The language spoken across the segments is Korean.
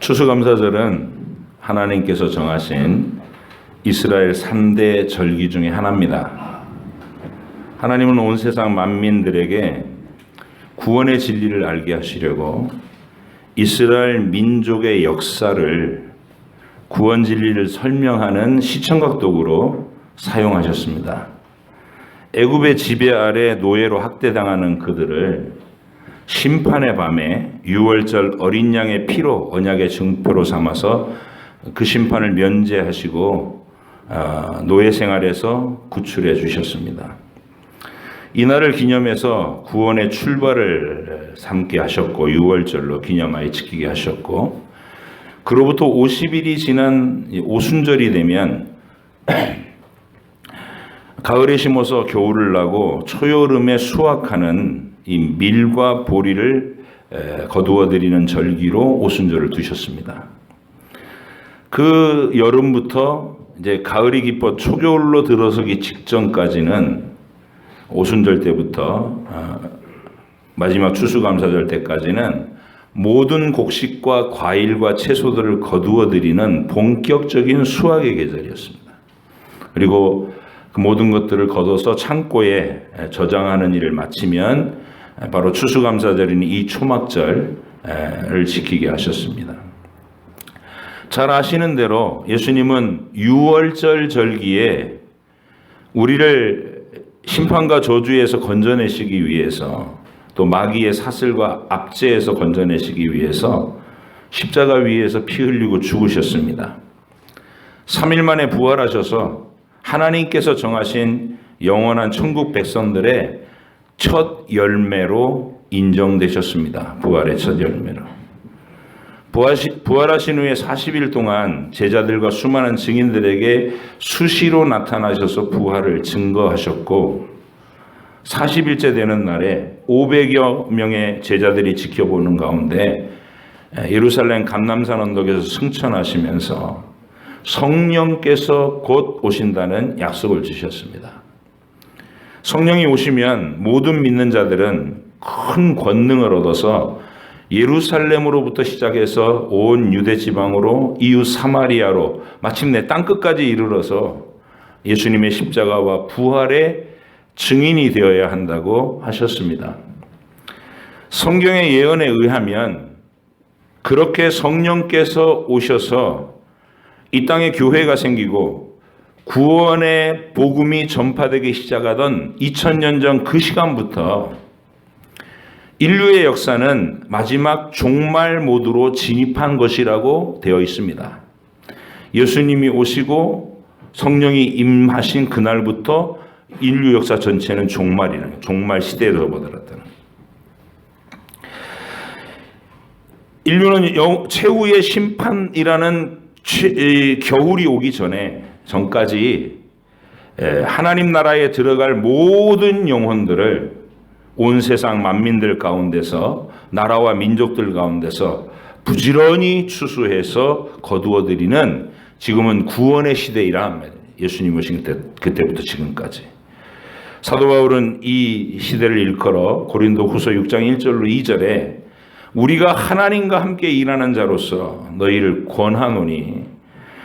추수감사절은 하나님께서 정하신 이스라엘 3대 절기 중에 하나입니다. 하나님은 온 세상 만민들에게 구원의 진리를 알게 하시려고 이스라엘 민족의 역사를 구원 진리를 설명하는 시청각 도구로 사용하셨습니다. 애굽의 지배 아래 노예로 학대당하는 그들을 심판의 밤에 유월절 어린 양의 피로 언약의 증표로 삼아서 그 심판을 면제하시고 노예 생활에서 구출해 주셨습니다. 이날을 기념해서 구원의 출발을 삼게 하셨고 유월절로 기념하여 지키게 하셨고, 그로부터 50일이 지난 오순절이 되면 가을에 심어서 겨울을 나고 초여름에 수확하는 이 밀과 보리를 거두어 드리는 절기로 오순절을 두셨습니다. 그 여름부터 이제 가을이 깊어 초겨울로 들어서기 직전까지는 오순절 때부터 마지막 추수감사절 때까지는 모든 곡식과 과일과 채소들을 거두어 드리는 본격적인 수확의 계절이었습니다. 그리고 그 모든 것들을 거둬서 창고에 저장하는 일을 마치면 바로 추수감사절인 이 초막절을 지키게 하셨습니다. 잘 아시는 대로 예수님은 유월절 절기에 우리를 심판과 저주에서 건져내시기 위해서, 또 마귀의 사슬과 압제에서 건져내시기 위해서 십자가 위에서 피 흘리고 죽으셨습니다. 3일 만에 부활하셔서 하나님께서 정하신 영원한 천국 백성들의 첫 열매로 인정되셨습니다. 부활의 첫 열매로. 부활하신 후에 40일 동안 제자들과 수많은 증인들에게 수시로 나타나셔서 부활을 증거하셨고, 40일째 되는 날에 500여 명의 제자들이 지켜보는 가운데 예루살렘 감람산 언덕에서 승천하시면서 성령께서 곧 오신다는 약속을 주셨습니다. 성령이 오시면 모든 믿는 자들은 큰 권능을 얻어서 예루살렘으로부터 시작해서 온 유대 지방으로 이웃 사마리아로 마침내 땅끝까지 이르러서 예수님의 십자가와 부활의 증인이 되어야 한다고 하셨습니다. 성경의 예언에 의하면 그렇게 성령께서 오셔서 이 땅에 교회가 생기고 구원의 복음이 전파되기 시작하던 2000년 전 그 시간부터 인류의 역사는 마지막 종말 모드로 진입한 것이라고 되어 있습니다. 예수님이 오시고 성령이 임하신 그날부터 인류 역사 전체는 종말 시대에 접어들었다는. 인류는 최후의 심판이라는 겨울이 오기 전까지 하나님 나라에 들어갈 모든 영혼들을 온 세상 만민들 가운데서, 나라와 민족들 가운데서 부지런히 추수해서 거두어 드리는, 지금은 구원의 시대이라 예수님 오신 그때부터 지금까지. 사도 바울은 이 시대를 일컬어 고린도 후서 6장 1절로 2절에 우리가 하나님과 함께 일하는 자로서 너희를 권하노니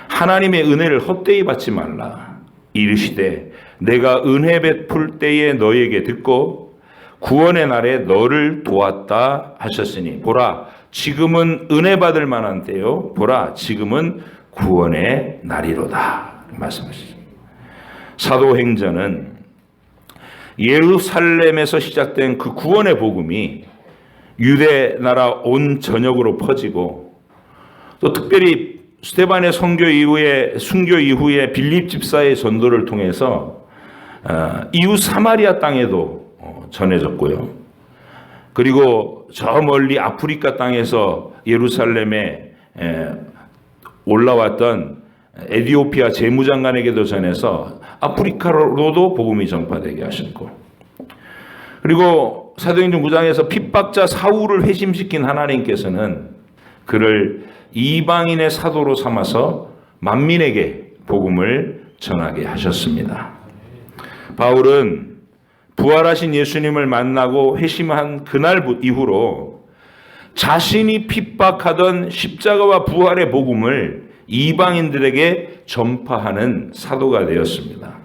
하나님의 은혜를 헛되이 받지 말라. 이르시되 내가 은혜 베풀 때에 너희에게 듣고 구원의 날에 너를 도왔다 하셨으니 보라 지금은 은혜 받을 만한 때요 보라 지금은 구원의 날이로다 말씀하시죠. 사도행전은 예루살렘에서 시작된 그 구원의 복음이 유대 나라 온 전역으로 퍼지고, 또 특별히 스데반의 순교 이후에 빌립 집사의 전도를 통해서 이웃 사마리아 땅에도 전해졌고요. 그리고 저 멀리 아프리카 땅에서 예루살렘에 올라왔던 에티오피아 재무장관에게도 전해서 아프리카로도 복음이 전파되게 하셨고, 그리고 사도행전 9장에서 핍박자 사울을 회심시킨 하나님께서는 그를 이방인의 사도로 삼아서 만민에게 복음을 전하게 하셨습니다. 바울은 부활하신 예수님을 만나고 회심한 그날 이후로 자신이 핍박하던 십자가와 부활의 복음을 이방인들에게 전파하는 사도가 되었습니다.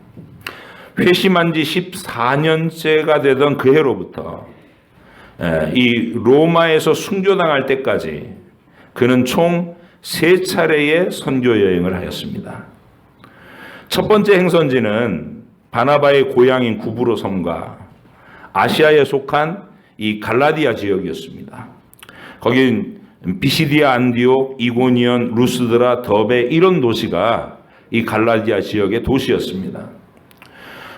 회심한 지 14년째가 되던 그 해로부터 이 로마에서 순교당할 때까지 그는 총 3차례의 선교 여행을 하였습니다. 첫 번째 행선지는 바나바의 고향인 구브로 섬과 아시아에 속한 이 갈라디아 지역이었습니다. 거긴 비시디아, 안디옥, 이고니온, 루스드라, 더베 이런 도시가 이 갈라디아 지역의 도시였습니다.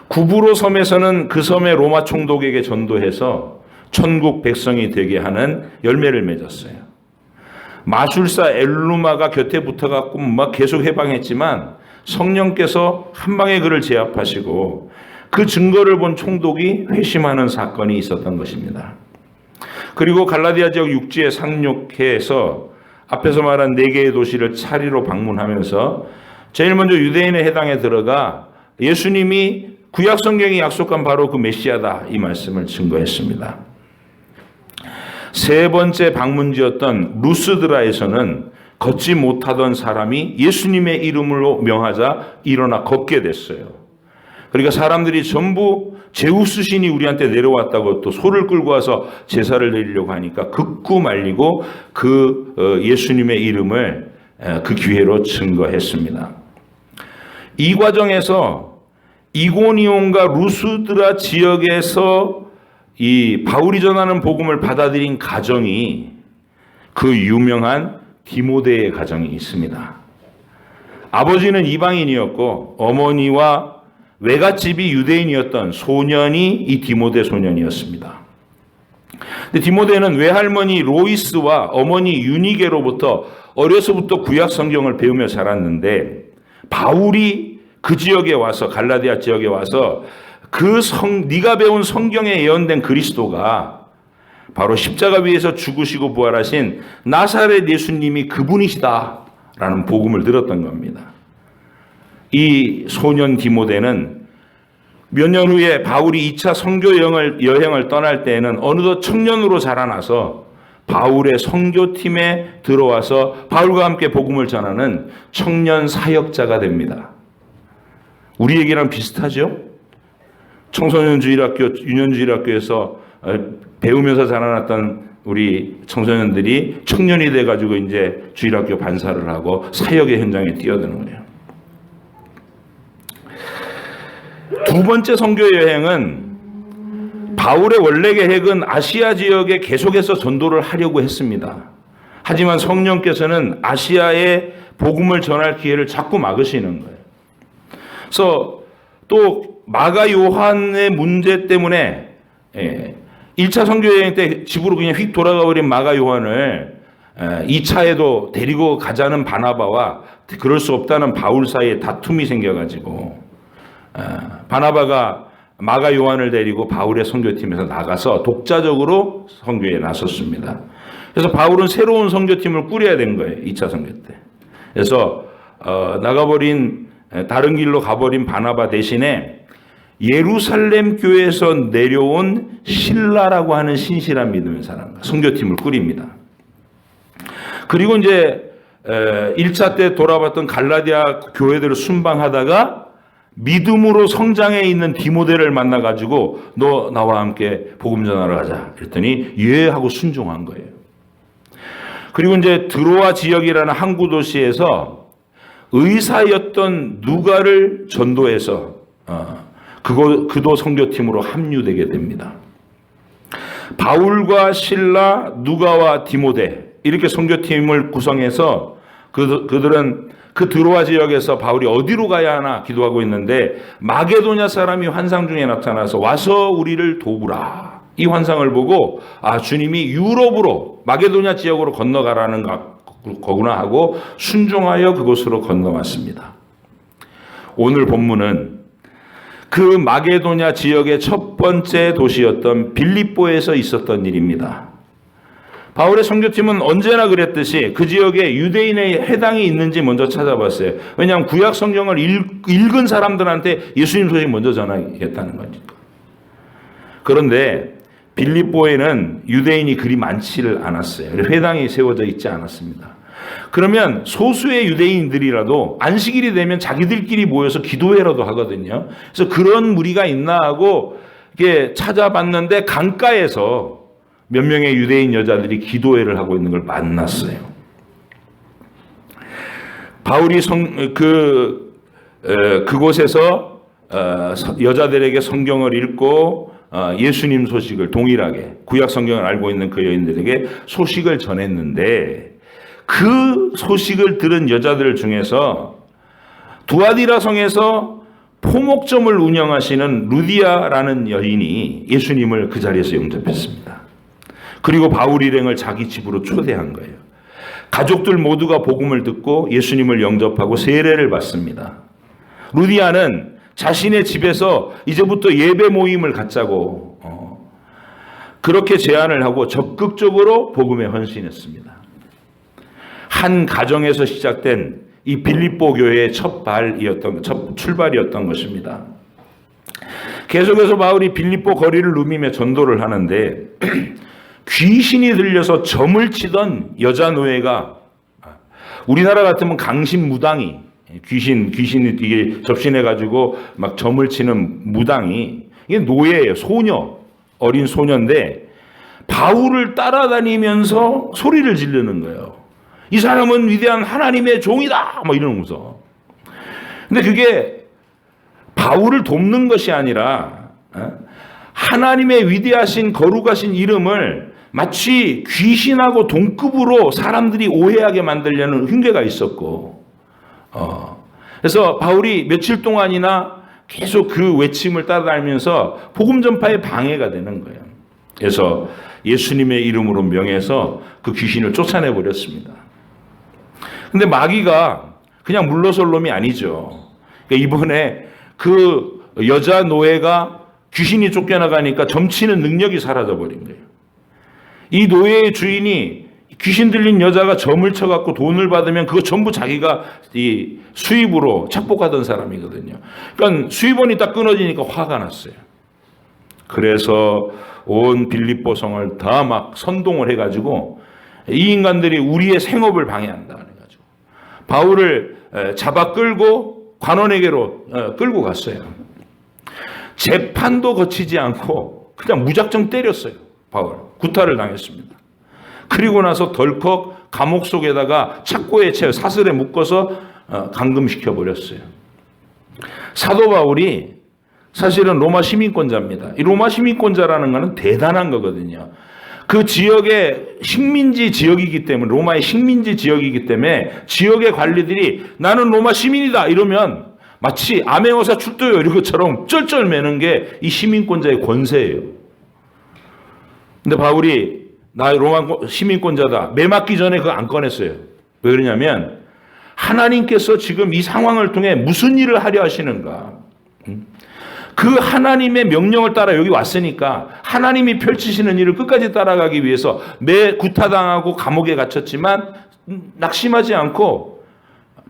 구브로 섬에서는 그 섬의 로마 총독에게 전도해서 천국 백성이 되게 하는 열매를 맺었어요. 마술사 엘루마가 곁에 붙어갖고 막 계속 해방했지만 성령께서 한 방에 그를 제압하시고 그 증거를 본 총독이 회심하는 사건이 있었던 것입니다. 그리고 갈라디아 지역 육지에 상륙해서 앞에서 말한 4개의 도시를 차례로 방문하면서 제일 먼저 유대인의 해당에 들어가 예수님이 구약 성경이 약속한 바로 그 메시아다 이 말씀을 증거했습니다. 세 번째 방문지였던 루스드라에서는 걷지 못하던 사람이 예수님의 이름으로 명하자 일어나 걷게 됐어요. 그러니까 사람들이 전부 제우스 신이 우리한테 내려왔다고 또 소를 끌고 와서 제사를 드리려고 하니까 극구 말리고 그 예수님의 이름을 그 기회로 증거했습니다. 이 과정에서 이고니온과 루스드라 지역에서 이 바울이 전하는 복음을 받아들인 가정이 그 유명한 디모데의 가정이 있습니다. 아버지는 이방인이었고 어머니와 외갓집이 유대인이었던 소년이 이 디모데 소년이었습니다. 근데 디모데는 외할머니 로이스와 어머니 유니게로부터 어려서부터 구약 성경을 배우며 자랐는데 바울이 그 지역에 와서 갈라디아 지역에 와서 네가 배운 성경에 예언된 그리스도가 바로 십자가 위에서 죽으시고 부활하신 나사렛 예수님이 그분이시다라는 복음을 들었던 겁니다. 이 소년 디모데는 몇 년 후에 바울이 2차 선교 여행을 떠날 때에는 어느덧 청년으로 자라나서 바울의 선교팀에 들어와서 바울과 함께 복음을 전하는 청년 사역자가 됩니다. 우리에게랑 비슷하죠? 청소년 주일학교, 유년 주일학교에서 배우면서 자라났던 우리 청소년들이 청년이 돼가지고 이제 주일학교 반사를 하고 사역의 현장에 뛰어드는 거예요. 두 번째 선교 여행은 바울의 원래 계획은 아시아 지역에 계속해서 전도를 하려고 했습니다. 하지만 성령께서는 아시아에 복음을 전할 기회를 자꾸 막으시는 거예요. 그래서 또 마가 요한의 문제 때문에 1차 선교 여행 때 집으로 그냥 휙 돌아가 버린 마가 요한을 2차에도 데리고 가자는 바나바와 그럴 수 없다는 바울 사이에 다툼이 생겨가지고 바나바가 마가 요한을 데리고 바울의 선교팀에서 나가서 독자적으로 선교에 나섰습니다. 그래서 바울은 새로운 선교팀을 꾸려야 된 거예요. 2차 선교 때. 그래서 나가버린 다른 길로 가버린 바나바 대신에 예루살렘 교회에서 내려온 실라라고 하는 신실한 믿음의 사람과 선교팀을 꾸립니다. 그리고 이제 1차 때 돌아봤던 갈라디아 교회들을 순방하다가 믿음으로 성장해 있는 디모데를 만나가지고 너 나와 함께 복음 전하러 가자. 그랬더니 예 하고 순종한 거예요. 그리고 이제 드로아 지역이라는 항구 도시에서 의사였던 누가를 전도해서 그도 선교팀으로 합류되게 됩니다. 바울과 실라, 누가와 디모데 이렇게 선교팀을 구성해서 그들은 그 드로아 지역에서 바울이 어디로 가야 하나 기도하고 있는데 마게도냐 사람이 환상 중에 나타나서 와서 우리를 도우라. 이 환상을 보고 주님이 유럽으로 마게도냐 지역으로 건너가라는 거구나 하고 순종하여 그곳으로 건너왔습니다. 오늘 본문은 그 마게도냐 지역의 첫 번째 도시였던 빌립보에서 있었던 일입니다. 바울의 선교팀은 언제나 그랬듯이 그 지역에 유대인의 해당이 있는지 먼저 찾아봤어요. 왜냐하면 구약 성경을 읽은 사람들한테 예수님 소식 먼저 전하겠다는 거니까. 그런데 빌립보에는 유대인이 그리 많지를 않았어요. 회당이 세워져 있지 않았습니다. 그러면 소수의 유대인들이라도 안식일이 되면 자기들끼리 모여서 기도회라도 하거든요. 그래서 그런 무리가 있나 하고 이렇게 찾아봤는데 강가에서 몇 명의 유대인 여자들이 기도회를 하고 있는 걸 만났어요. 바울이 그곳에서 여자들에게 성경을 읽고 예수님 소식을 동일하게 구약 성경을 알고 있는 그 여인들에게 소식을 전했는데 그 소식을 들은 여자들 중에서 두아디라 성에서 포목점을 운영하시는 루디아라는 여인이 예수님을 그 자리에서 영접했습니다. 그리고 바울 일행을 자기 집으로 초대한 거예요. 가족들 모두가 복음을 듣고 예수님을 영접하고 세례를 받습니다. 루디아는 자신의 집에서 이제부터 예배 모임을 갖자고 그렇게 제안을 하고 적극적으로 복음에 헌신했습니다. 한 가정에서 시작된 이 빌립보 교회의 첫 출발이었던 것입니다. 계속해서 바울이 빌립보 거리를 누비며 전도를 하는데 귀신이 들려서 점을 치던 여자 노예가 우리나라 같으면 강신 무당이 귀신이 이게 접신해 가지고 막 점을 치는 무당이 이게 노예예요. 소녀, 어린 소녀인데 바울을 따라다니면서 소리를 지르는 거예요. 이 사람은 위대한 하나님의 종이다! 뭐 이러면서. 근데 그게 바울을 돕는 것이 아니라 하나님의 위대하신 거룩하신 이름을 마치 귀신하고 동급으로 사람들이 오해하게 만들려는 흉계가 있었고, 그래서 바울이 며칠 동안이나 계속 그 외침을 따라다니면서 복음 전파에 방해가 되는 거예요. 그래서 예수님의 이름으로 명해서 그 귀신을 쫓아내 버렸습니다. 근데 마귀가 그냥 물러설 놈이 아니죠. 그러니까 이번에 그 여자 노예가 귀신이 쫓겨나가니까 점치는 능력이 사라져버린 거예요. 이 노예의 주인이 귀신 들린 여자가 점을 쳐갖고 돈을 받으면 그거 전부 자기가 이 수입으로 착복하던 사람이거든요. 그러니까 수입원이 딱 끊어지니까 화가 났어요. 그래서 온 빌립보 성을 다 막 선동을 해가지고 이 인간들이 우리의 생업을 방해한다 그래가지고 바울을 잡아 끌고 관원에게로 끌고 갔어요. 재판도 거치지 않고 그냥 무작정 때렸어요. 바울 구타를 당했습니다. 그리고 나서 덜컥 감옥 속에다가 착고에 채워 사슬에 묶어서 감금시켜 버렸어요. 사도 바울이 사실은 로마 시민권자입니다. 이 로마 시민권자라는 것은 대단한 거거든요. 그 지역의 식민지 지역이기 때문에 로마의 식민지 지역이기 때문에 지역의 관리들이 나는 로마 시민이다 이러면 마치 암행어사 출두요 이런 것처럼 쩔쩔매는 게 이 시민권자의 권세예요. 근데 바울이 나 로마 시민권자다 매 맞기 전에 그거 안 꺼냈어요. 왜 그러냐면 하나님께서 지금 이 상황을 통해 무슨 일을 하려 하시는가. 그 하나님의 명령을 따라 여기 왔으니까 하나님이 펼치시는 일을 끝까지 따라가기 위해서 매 구타당하고 감옥에 갇혔지만 낙심하지 않고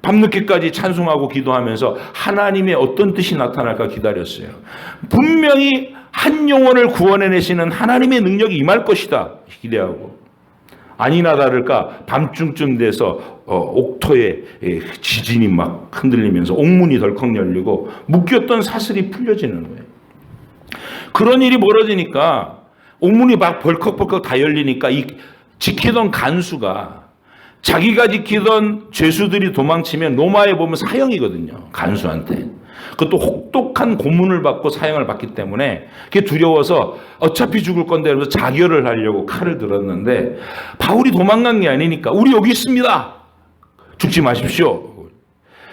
밤늦게까지 찬송하고 기도하면서 하나님의 어떤 뜻이 나타날까 기다렸어요. 분명히 한 영혼을 구원해내시는 하나님의 능력이 임할 것이다 기대하고 아니나 다를까 밤중쯤 돼서 옥토에 지진이 막 흔들리면서 옥문이 덜컥 열리고 묶였던 사슬이 풀려지는 거예요. 그런 일이 벌어지니까 옥문이 막 벌컥벌컥 다 열리니까 이 지키던 간수가 자기가 지키던 죄수들이 도망치면 로마에 보면 사형이거든요. 간수한테. 그것도 혹독한 고문을 받고 사형을 받기 때문에 그게 두려워서 어차피 죽을 건데 그래서 자결을 하려고 칼을 들었는데 바울이 도망간 게 아니니까 우리 여기 있습니다. 죽지 마십시오.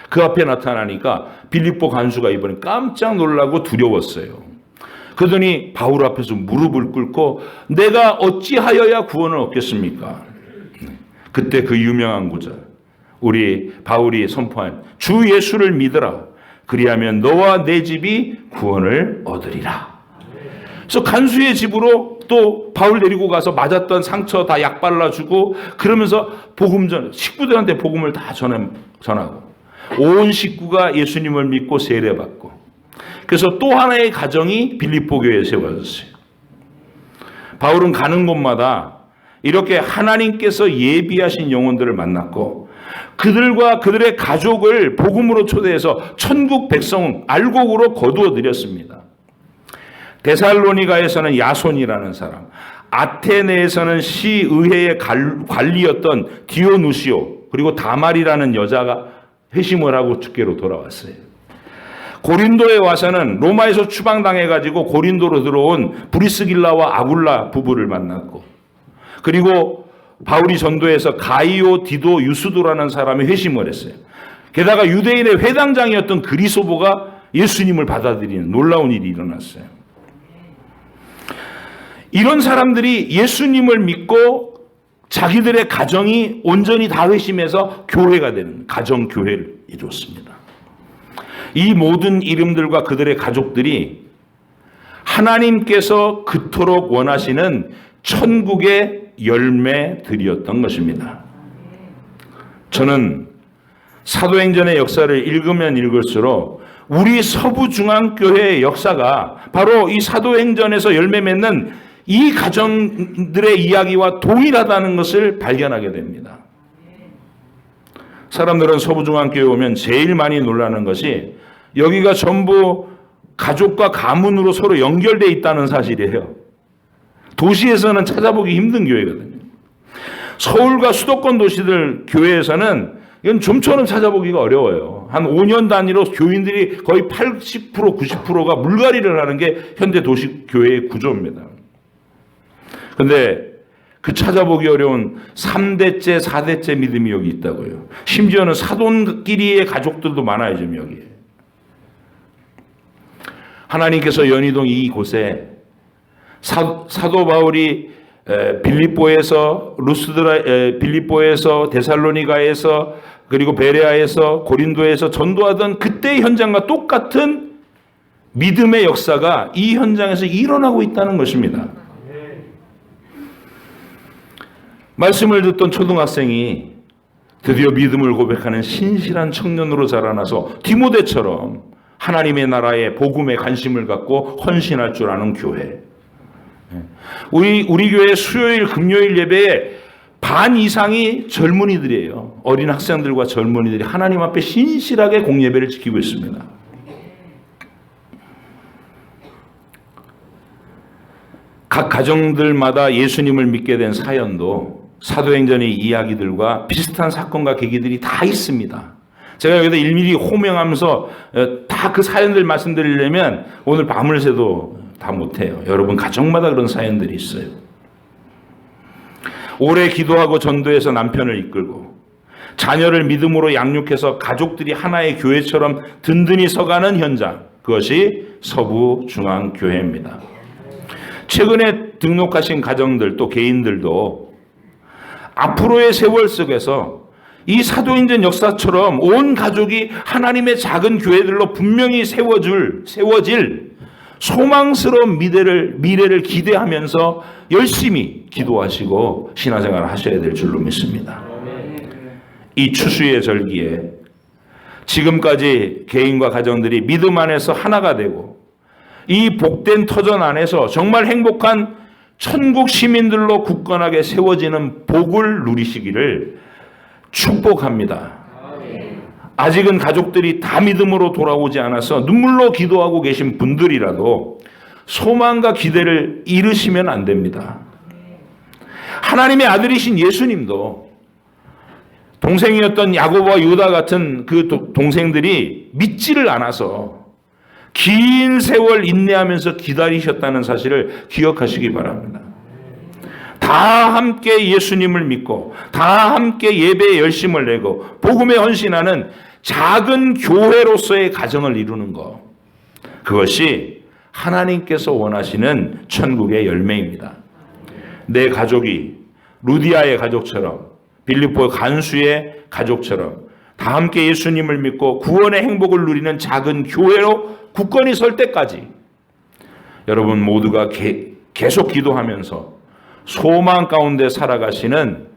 그 앞에 나타나니까 빌립보 간수가 이번에 깜짝 놀라고 두려웠어요. 그러더니 바울 앞에서 무릎을 꿇고 내가 어찌하여야 구원을 얻겠습니까? 그때 그 유명한 구절 우리 바울이 선포한 주 예수를 믿으라 그리하면 너와 내 집이 구원을 얻으리라. 그래서 간수의 집으로 또 바울 데리고 가서 맞았던 상처 다 약 발라주고 그러면서 식구들한테 복음을 다 전하고 온 식구가 예수님을 믿고 세례받고 그래서 또 하나의 가정이 빌립보 교회에 세워졌어요. 바울은 가는 곳마다 이렇게 하나님께서 예비하신 영혼들을 만났고 그들과 그들의 가족을 복음으로 초대해서 천국 백성 알곡으로 거두어 드렸습니다. 데살로니가에서는 야손이라는 사람, 아테네에서는 시의회의 관리였던 디오누시오, 그리고 다말이라는 여자가 회심을 하고 주께로 돌아왔어요. 고린도에 와서는 로마에서 추방당해가지고 고린도로 들어온 브리스길라와 아굴라 부부를 만났고, 그리고 바울이 전도해서 가이오 디도 유스도라는 사람이 회심을 했어요. 게다가 유대인의 회당장이었던 그리소보가 예수님을 받아들이는 놀라운 일이 일어났어요. 이런 사람들이 예수님을 믿고 자기들의 가정이 온전히 다 회심해서 교회가 되는 가정교회를 이루었습니다. 이 모든 이름들과 그들의 가족들이 하나님께서 그토록 원하시는 천국의 열매들이었던 것입니다. 저는 사도행전의 역사를 읽으면 읽을수록 우리 서부중앙교회의 역사가 바로 이 사도행전에서 열매 맺는 이 가정들의 이야기와 동일하다는 것을 발견하게 됩니다. 사람들은 서부중앙교회 오면 제일 많이 놀라는 것이 여기가 전부 가족과 가문으로 서로 연결되어 있다는 사실이에요. 도시에서는 찾아보기 힘든 교회거든요. 서울과 수도권 도시들 교회에서는 이건 좀처럼 찾아보기가 어려워요. 한 5년 단위로 교인들이 거의 80%, 90%가 물갈이를 하는 게 현대 도시 교회의 구조입니다. 그런데 그 찾아보기 어려운 3대째, 4대째 믿음이 여기 있다고요. 심지어는 사돈끼리의 가족들도 많아요, 지금 여기에. 하나님께서 연희동 이곳에 사도 바울이 빌립보에서 빌립보에서 데살로니가에서 그리고 베레아에서 고린도에서 전도하던 그때의 현장과 똑같은 믿음의 역사가 이 현장에서 일어나고 있다는 것입니다. 말씀을 듣던 초등학생이 드디어 믿음을 고백하는 신실한 청년으로 자라나서 디모데처럼 하나님의 나라에 복음에 관심을 갖고 헌신할 줄 아는 교회. 우리 교회 수요일 금요일 예배에 반 이상이 젊은이들이에요. 어린 학생들과 젊은이들이 하나님 앞에 신실하게 공예배를 지키고 있습니다. 각 가정들마다 예수님을 믿게 된 사연도 사도행전의 이야기들과 비슷한 사건과 계기들이 다 있습니다. 제가 여기다 일일이 호명하면서 다 그 사연들 말씀드리려면 오늘 밤을 새도 다 못해요. 여러분 가정마다 그런 사연들이 있어요. 오래 기도하고 전도해서 남편을 이끌고 자녀를 믿음으로 양육해서 가족들이 하나의 교회처럼 든든히 서가는 현장, 그것이 서부중앙교회입니다. 최근에 등록하신 가정들 또 개인들도 앞으로의 세월 속에서 이 사도행전 역사처럼 온 가족이 하나님의 작은 교회들로 분명히 세워질 소망스러운 미래를 기대하면서 열심히 기도하시고 신앙생활을 하셔야 될 줄로 믿습니다. 이 추수의 절기에 지금까지 개인과 가정들이 믿음 안에서 하나가 되고 이 복된 터전 안에서 정말 행복한 천국 시민들로 굳건하게 세워지는 복을 누리시기를 축복합니다. 아직은 가족들이 다 믿음으로 돌아오지 않아서 눈물로 기도하고 계신 분들이라도 소망과 기대를 잃으시면 안 됩니다. 하나님의 아들이신 예수님도 동생이었던 야고보와 유다 같은 그 동생들이 믿지를 않아서 긴 세월 인내하면서 기다리셨다는 사실을 기억하시기 바랍니다. 다 함께 예수님을 믿고 다 함께 예배에 열심을 내고 복음에 헌신하는 작은 교회로서의 가정을 이루는 것, 그것이 하나님께서 원하시는 천국의 열매입니다. 내 가족이 루디아의 가족처럼 빌립보 간수의 가족처럼 다 함께 예수님을 믿고 구원의 행복을 누리는 작은 교회로 굳건히 설 때까지 여러분 모두가 계속 기도하면서 소망 가운데 살아가시는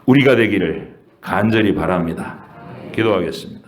우리가 되기를 간절히 바랍니다. 기도하겠습니다.